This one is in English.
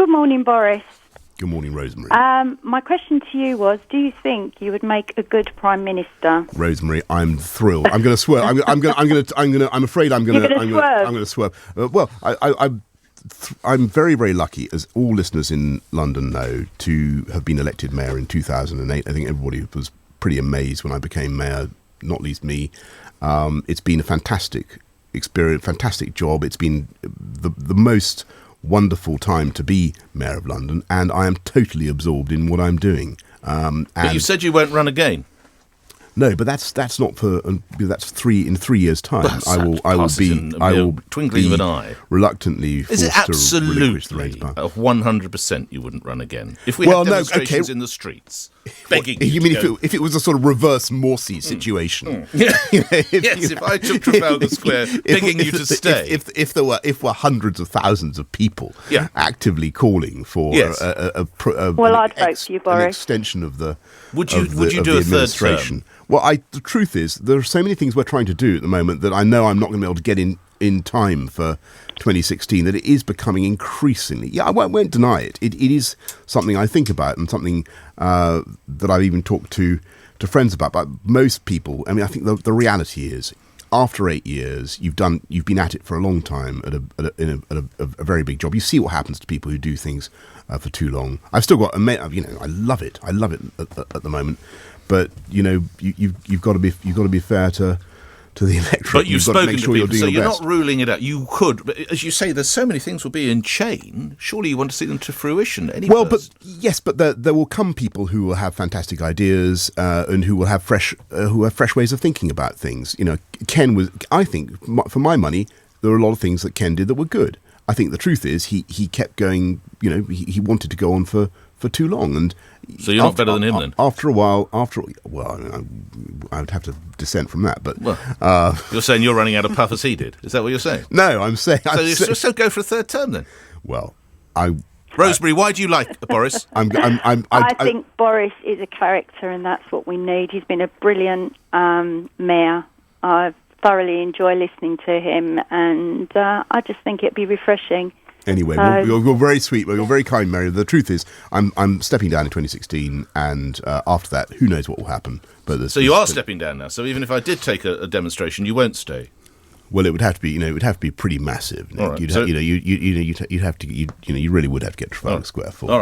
Good morning, Boris. Good morning, Rosemary. My question to you was: do you think you would make a good Prime Minister? Rosemary, I'm thrilled. I'm going to swerve. I'm afraid I'm going to swerve. I'm very, very lucky, as all listeners in London know, to have been elected mayor in 2008. I think everybody was pretty amazed when I became mayor, not least me. It's been a fantastic experience, fantastic job. It's been the most wonderful time to be mayor of London, and I am totally absorbed in what I'm doing. But you said you won't run again. No, but that's not for. That's in 3 years' time. Well, I will be twinkling of an eye. Reluctantly forced Is it to relinquish the reins absolutely back. of 100% you wouldn't run again if we had demonstrations in the streets begging you mean if it was a sort of reverse Morsi situation? Yeah. If I took Trafalgar Square begging you to stay. If there were hundreds of thousands of people actively calling for I'd vote for you, Boris. an extension of the Would you do a third administration. term? Well, the truth is, there are so many things we're trying to do at the moment that I know I'm not going to be able to get in time for 2016, that it is becoming increasingly... I won't deny it. It is something I think about, and something that I've even talked to friends about. But most people, I think the reality is, after 8 years, you've been at it for a long time in a very big job. You see what happens to people who do things for too long. I've still got, I love it. I love it at the moment. But you've got to be fair to the electorate. But you've spoken to people, so you're best. not ruling it out. You could, but as you say, there's so many things will be in chain. Surely you want to see them to fruition. But there will come people who will have fantastic ideas and who will have fresh ways of thinking about things. Ken was, I think, for my money, there were a lot of things that Ken did that were good. I think the truth is he kept going. He wanted to go on for too long, and so you're not better than him then. After a while, I would have to dissent from that. But you're saying you're running out of puff as he did. Is that what you're saying? No, I'm saying. So go for a third term then. Well, Rosemary, why do you like Boris? I think Boris is a character, and that's what we need. He's been a brilliant mayor. I thoroughly enjoy listening to him, and I just think it'd be refreshing. Anyway, you're very sweet. You're very kind, Mary. The truth is, I'm stepping down in 2016, and after that, who knows what will happen. But so you are stepping down now. So even if I did take a demonstration, you won't stay. Well, it would have to be, it would have to be pretty massive. All right. You really would have to get Trafalgar Square full.